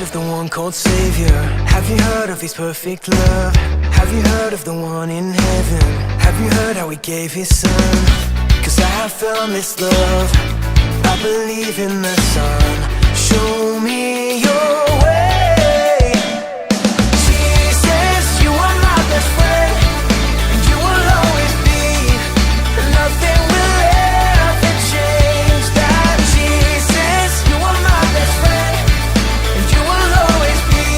of the one called Savior? Have you heard of his perfect love? Have you heard of the one in heaven? Have you heard how he gave his son? 'Cause I have found this love, I believe in the Son. Show me your way. Jesus, you are my best friend, and you will always be. Nothing will ever change that. Jesus, you are my best friend, and you will always be.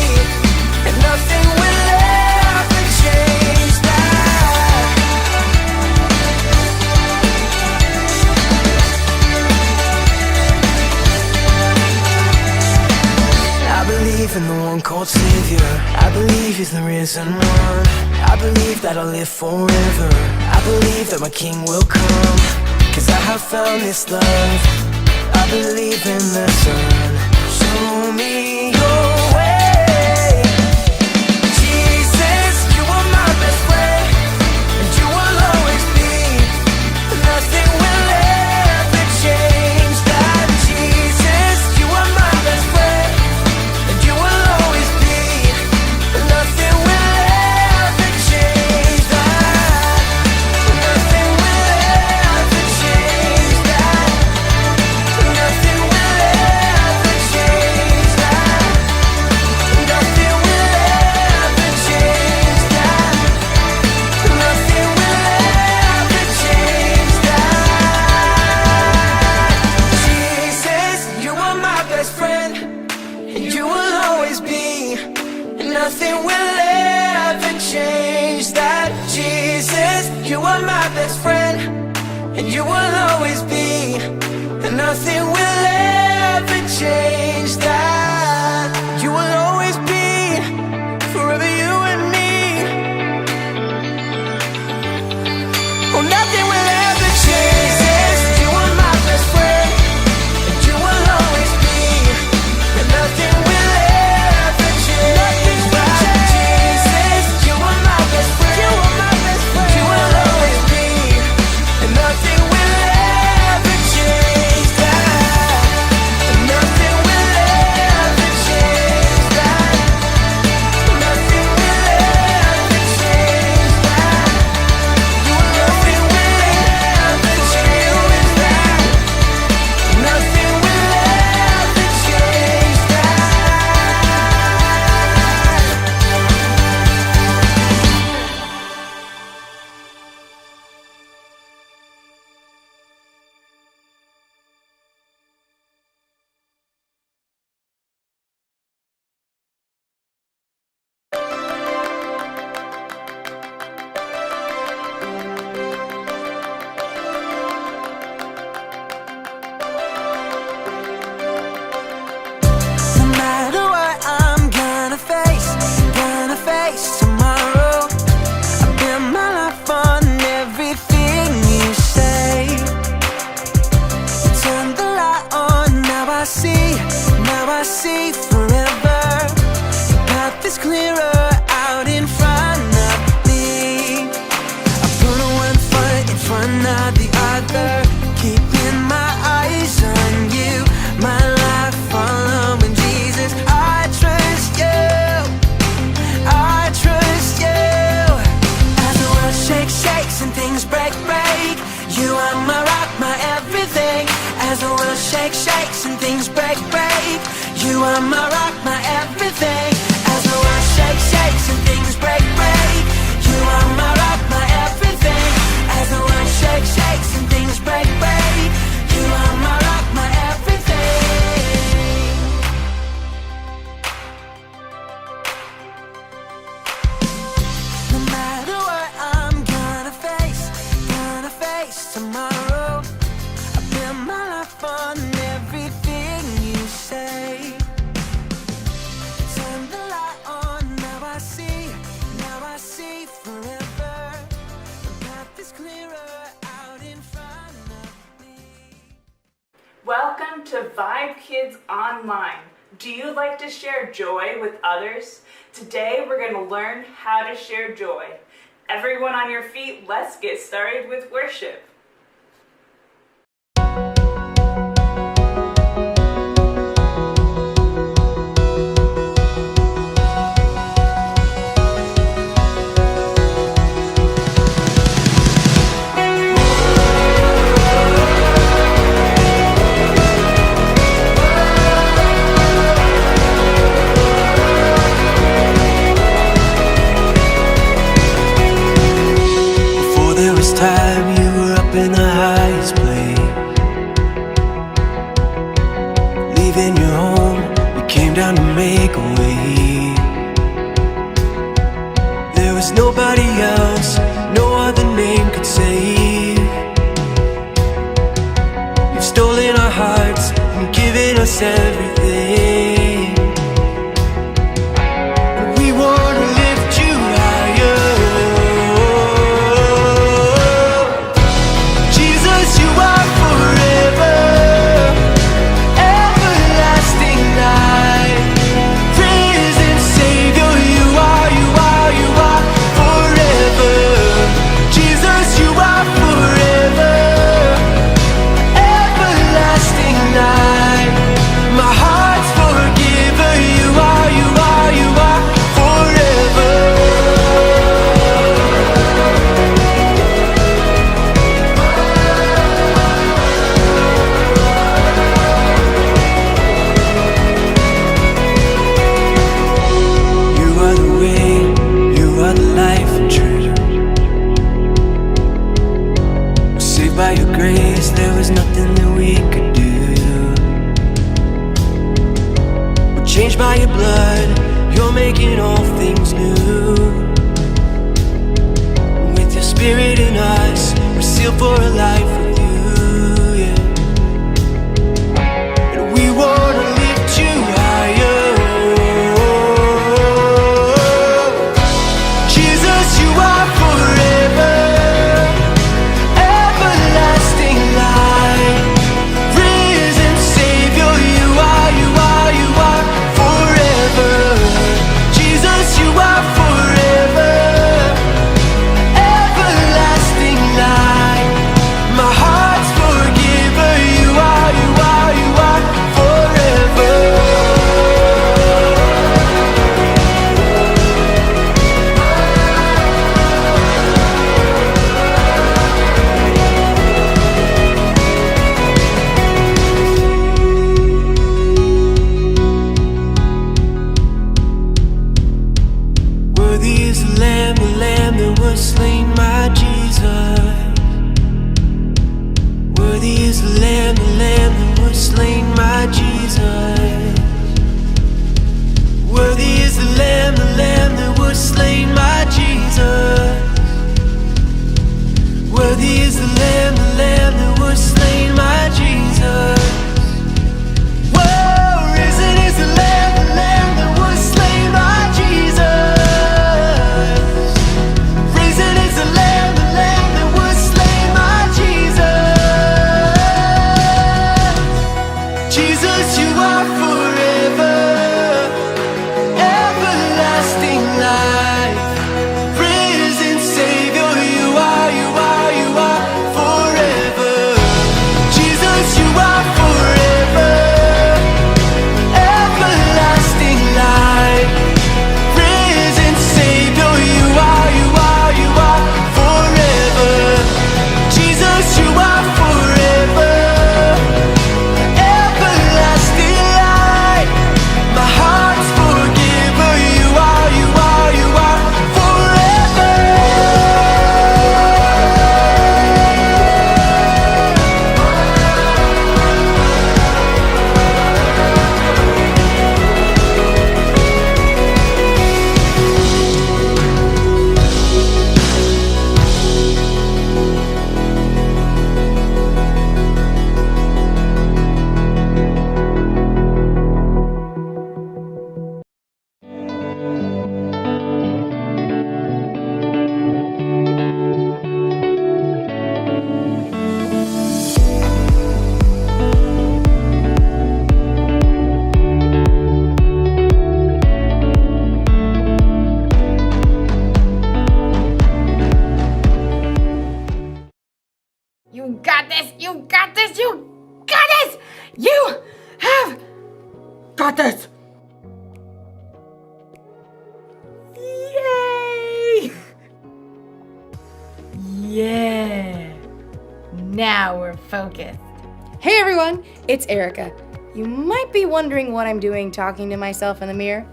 And nothing will ever change that. I believe in the one called Savior. I believe he's the risen one. I believe that I'll live forever. I believe that my King will come. 'Cause I have found this love, I believe in the Son. Show me your way. Jesus, you are my best friend, and you will always be. Nothing will ever change that. Jesus, you are my best friend, and you will always be. Nothing will ever change that. Nothing will ever change that. Nothing will ever change that. Nothing will ever change that. Nothing will ever change that. Jesus, you are my best friend, and you will always be. Nothing will ever change that. Jesus, you are my best friend, and you will always be. And nothing will ever change that. You will always be, forever you and me. Oh, nothing will ever change. Jesus, you are my best friend, and you will always be. And nothing will ever change that. Jesus, you are my best friend, you are my best friend, you will always be. And nothing will ever change that. And nothing will ever change that. Nothing will ever change that. Nothing will ever change that. Nothing will ever change that. No matter what I'm gonna face tomorrow. I bet my life on everything you say. You turn the light on, now I see forever. Your path is clearer out in front of me. I put one foot in front of the other, keeping my eyes on you. My life following Jesus, I trust you, I trust you. As the world shakes and things break, you are my rock, my everything. As the world shakes and things break, you are my rock, my everything. As the world shakes and things break, you are my rock, my everything. As the world shakes and things break, you are my rock, my everything. No matter what I'm gonna face tomorrow. I bet my life on everything you say. Turn the light on, now I see forever. The path is clearer out in front of me. Welcome to Vibe Kids Online. Do you like to share joy with others? Today we're going to learn how to share joy. Everyone on your feet, let's get started with worship. down to make a way. There was nobody else, no other name could save. You've stolen our hearts and given us everything. And we want to lift you higher. Jesus, you are forever, everlasting light, risen Savior. You are forever. Jesus, you are forever, everlasting light. My heart's forgiver. You are forever. You are the way, you are the life and truth. Saved by your grace, there was nothing that we could do. We're changed by your blood, you're making all things new. With your spirit in us, we're sealed for a life with you, yeah. And we wanna lift you higher. Jesus, you are forever, everlasting light, risen Savior. You are forever. Jesus, you are forever, everlasting light. My heart's forgiver. You are forever. Worthy is the lamb that was slain, my Jesus. Worthy is the lamb that was slain, my Jesus. Worthy is the lamb that was slain, my Jesus. Worthy is the lamb that was slain, my Jesus. Whoa, risen is the lamb that was slain, my Jesus. Risen is the lamb that was slain, my Jesus. Jesus, you are forever, everlasting life, risen Savior. You are forever. Jesus, you are forever, everlasting light, risen Savior. You are forever. Jesus, you are forever, everlasting light. My heart's forgiver. You are forever. You got this! You got this! You got this! You have got this! Yay! Yeah! Now we're focused. Hey everyone, it's Erica. You might be wondering what I'm doing talking to myself in the mirror.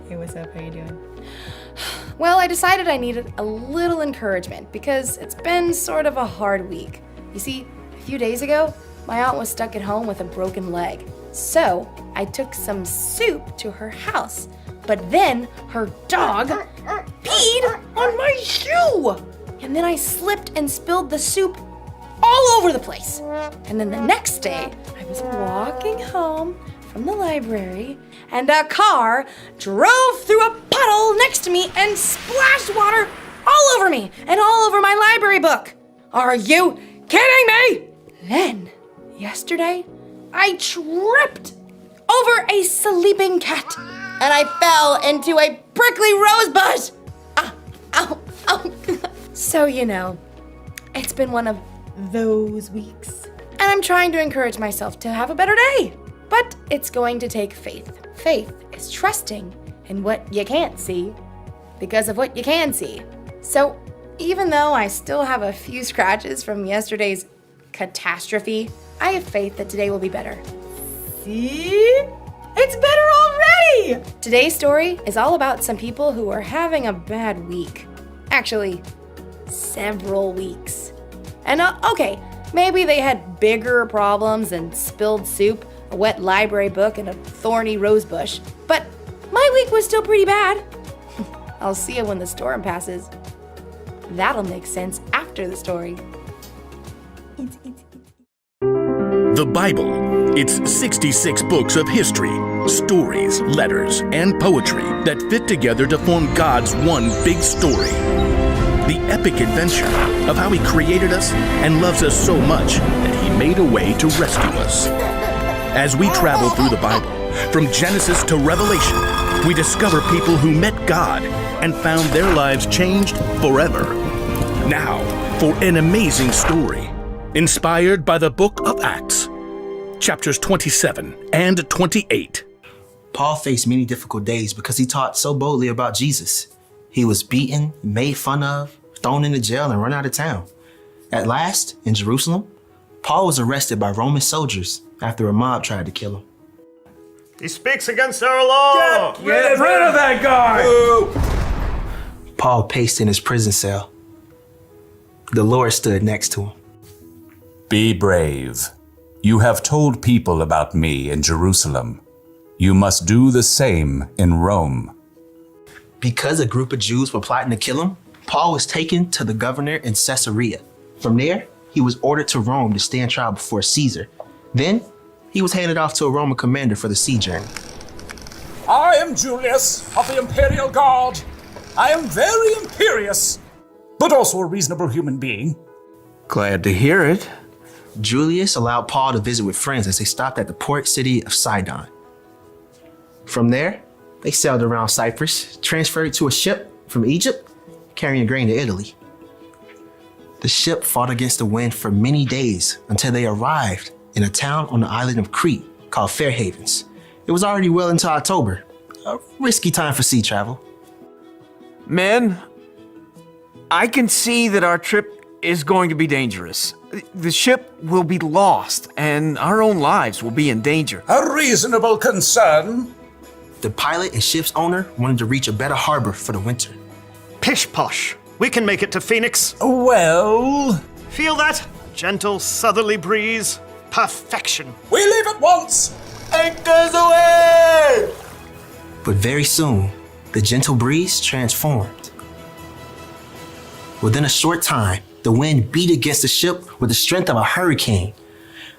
Hey, what's up? How you doing? Well, I decided I needed a little encouragement because it's been sort of a hard week. You see, a few days ago, my aunt was stuck at home with a broken leg. So I took some soup to her house, but then her dog peed on my shoe. And then I slipped and spilled the soup all over the place. And then the next day, I was walking home from the library, and a car drove through a puddle next to me and splashed water all over me and all over my library book. Are you kidding me? Then, yesterday, I tripped over a sleeping cat, and I fell into a prickly rose bush. Ow. So, it's been one of those weeks. And I'm trying to encourage myself to have a better day. But it's going to take faith. Faith is trusting in what you can't see because of what you can see. So even though I still have a few scratches from yesterday's catastrophe, I have faith that today will be better. See? It's better already! Today's story is all about some people who are having a bad week. Actually, several weeks. And okay, maybe they had bigger problems than spilled soup, a wet library book, and a thorny rose bush. But my week was still pretty bad. I'll see you when the storm passes. That'll make sense after the story. The Bible. It's 66 books of history, stories, letters, and poetry that fit together to form God's one big story. The epic adventure of how He created us and loves us so much that He made a way to rescue us. As we travel through the Bible, from Genesis to Revelation, we discover people who met God and found their lives changed forever. Now, for an amazing story, inspired by the book of Acts, chapters 27 and 28. Paul faced many difficult days because he taught so boldly about Jesus. He was beaten, made fun of, thrown into jail, and run out of town. At last, in Jerusalem, Paul was arrested by Roman soldiers after a mob tried to kill him. He speaks against our law! Get rid of that guy! Paul paced in his prison cell. The Lord stood next to him. Be brave. You have told people about me in Jerusalem. You must do the same in Rome. Because a group of Jews were plotting to kill him, Paul was taken to the governor in Caesarea. From there, he was ordered to Rome to stand trial before Caesar. Then, he was handed off to a Roman commander for the sea journey. I am Julius of the Imperial Guard. I am very imperious, but also a reasonable human being. Glad to hear it. Julius allowed Paul to visit with friends as they stopped at the port city of Sidon. From there, they sailed around Cyprus, transferred to a ship from Egypt, carrying grain to Italy. The ship fought against the wind for many days until they arrived in a town on the island of Crete called Fair Havens. It was already well into October, a risky time for sea travel. Men, I can see that our trip is going to be dangerous. The ship will be lost, and our own lives will be in danger. A reasonable concern. The pilot and ship's owner wanted to reach a better harbor for the winter. Pish posh. We can make it to Phoenix. Well, Feel that? Gentle southerly breeze. Perfection. we leave at once. Anchors away! But very soon, the gentle breeze transformed. Within a short time, the wind beat against the ship with the strength of a hurricane.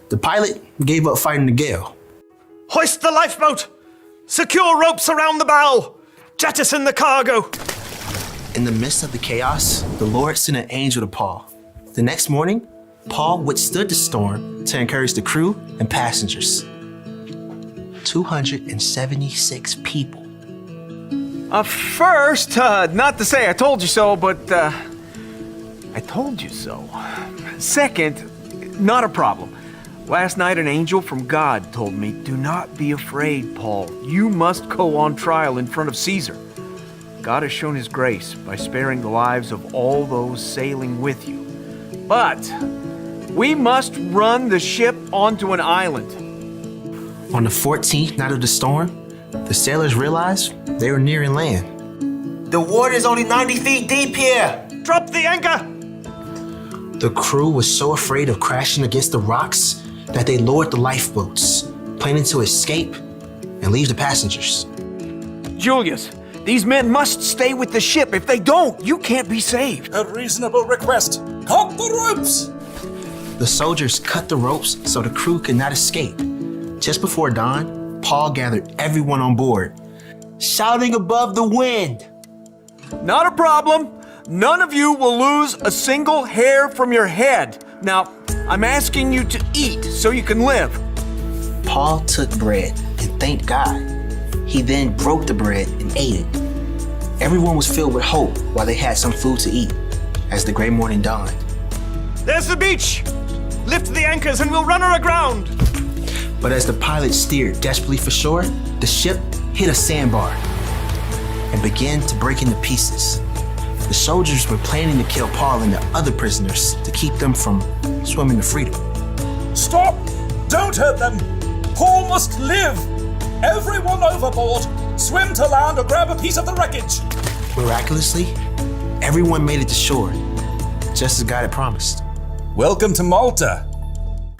The pilot gave up fighting the gale. Hoist the lifeboat! Secure ropes around the bow! Jettison the cargo! In the midst of the chaos, the Lord sent an angel to Paul. The next morning, Paul withstood the storm to encourage the crew and passengers. 276 people. First, not to say I told you so, but I told you so. Second, not a problem. Last night an angel from God told me, do not be afraid, Paul. You must go on trial in front of Caesar. God has shown his grace by sparing the lives of all those sailing with you. But we must run the ship onto an island. On the 14th night of the storm, the sailors realized they were nearing land. The water's only 90 feet deep here. Drop the anchor! The crew was so afraid of crashing against the rocks that they lowered the lifeboats. planning to escape and leave the passengers. Julius, these men must stay with the ship. If they don't, you can't be saved. A reasonable request. Cut the ropes! The soldiers cut the ropes so the crew could not escape. Just before dawn, Paul gathered everyone on board, shouting above the wind. Not a problem. None of you will lose a single hair from your head. Now, I'm asking you to eat so you can live. Paul took bread and thanked God. He then broke the bread and ate it. Everyone was filled with hope while they had some food to eat as the gray morning dawned. There's the beach! Lift the anchors and we'll run her aground! But as the pilot steered desperately for shore, the ship hit a sandbar and began to break into pieces. The soldiers were planning to kill Paul and the other prisoners to keep them from swimming to freedom. Stop! Don't hurt them! Paul must live! Everyone overboard! Swim to land or grab a piece of the wreckage! Miraculously, everyone made it to shore, just as God had promised. Welcome to Malta.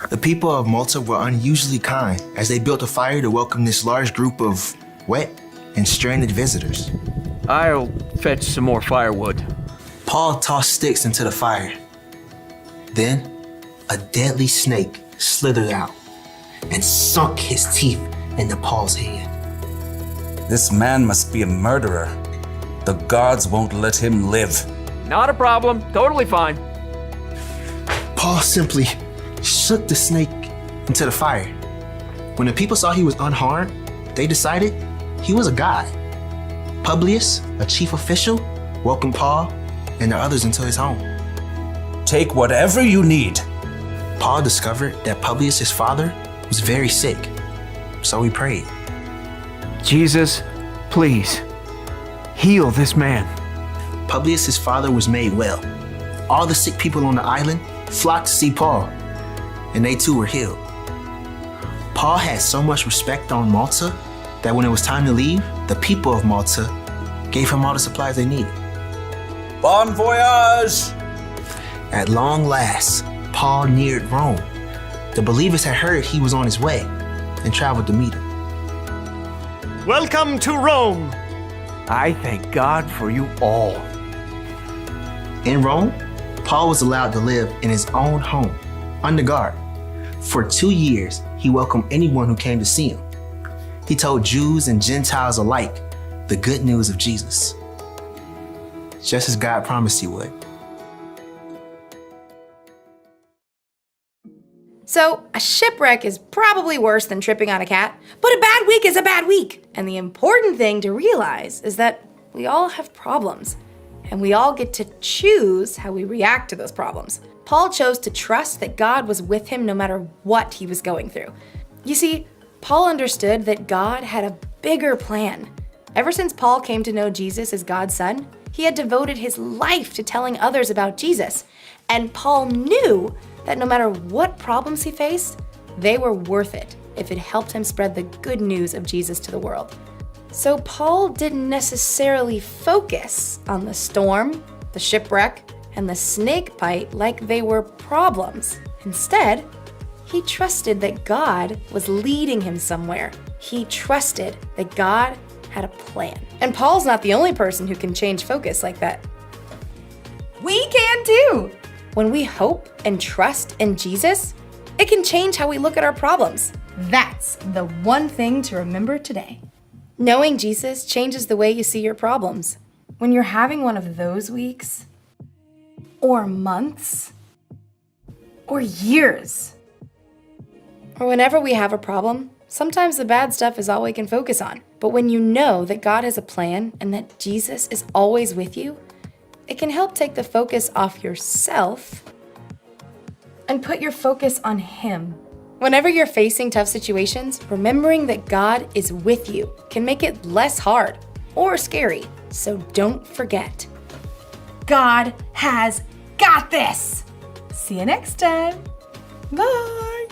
The people of Malta were unusually kind as they built a fire to welcome this large group of wet and stranded visitors. I'll fetch some more firewood. Paul tossed sticks into the fire. Then, a deadly snake slithered out and sunk his teeth into Paul's hand. This man must be a murderer. The gods won't let him live. Not a problem. Totally fine. Paul simply shook the snake into the fire. When the people saw he was unharmed, they decided he was a god. Publius, a chief official, welcomed Paul and the others into his home. Take whatever you need. Paul discovered that Publius, his father, was very sick, so he prayed. Jesus, please, heal this man. Publius, his father, was made well. All the sick people on the island flocked to see Paul, and they too were healed. Paul had so much respect on Malta that when it was time to leave, the people of Malta gave him all the supplies they needed. Bon voyage! At long last, Paul neared Rome. The believers had heard he was on his way and traveled to meet him. Welcome to Rome! I thank God for you all. In Rome, Paul was allowed to live in his own home, under guard. For 2 years, he welcomed anyone who came to see him. He told Jews and Gentiles alike the good news of Jesus, just as God promised he would. So, a shipwreck is probably worse than tripping on a cat, but a bad week is a bad week. And the important thing to realize is that we all have problems, and we all get to choose how we react to those problems. Paul chose to trust that God was with him no matter what he was going through. You see, Paul understood that God had a bigger plan. Ever since Paul came to know Jesus as God's son, he had devoted his life to telling others about Jesus. And Paul knew that no matter what problems he faced, they were worth it if it helped him spread the good news of Jesus to the world. So Paul didn't necessarily focus on the storm, the shipwreck, and the snake bite like they were problems. Instead, he trusted that God was leading him somewhere. He trusted that God had a plan. And Paul's not the only person who can change focus like that. We can too! When we hope and trust in Jesus, it can change how we look at our problems. That's the one thing to remember today. Knowing Jesus changes the way you see your problems. When you're having one of those weeks, or months, or years, or whenever we have a problem, sometimes the bad stuff is all we can focus on. But when you know that God has a plan and that Jesus is always with you, it can help take the focus off yourself and put your focus on Him. Whenever you're facing tough situations, remembering that God is with you can make it less hard or scary. So don't forget, God has got this. See you next time. Bye.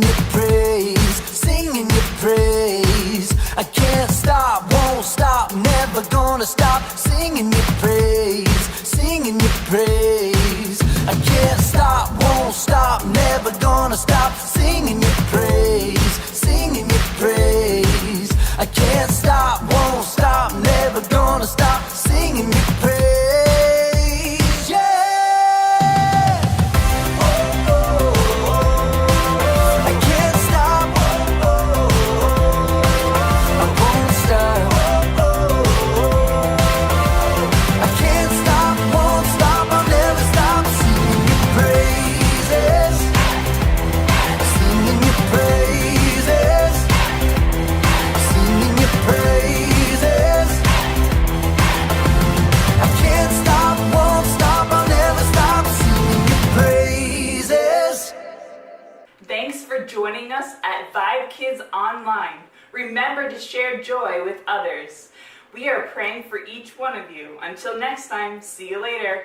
your praise, singing your praise. I can't stop, won't stop, never gonna stop singing your praise, singing your praise. I can't stop, won't stop, never gonna stop singing your praise, singing your praise. I can't stop, won't stop, never gonna stop singing your praise. Thanks for joining us at Vibe Kids Online. Remember to share joy with others. We are praying for each one of you. Until next time, see you later.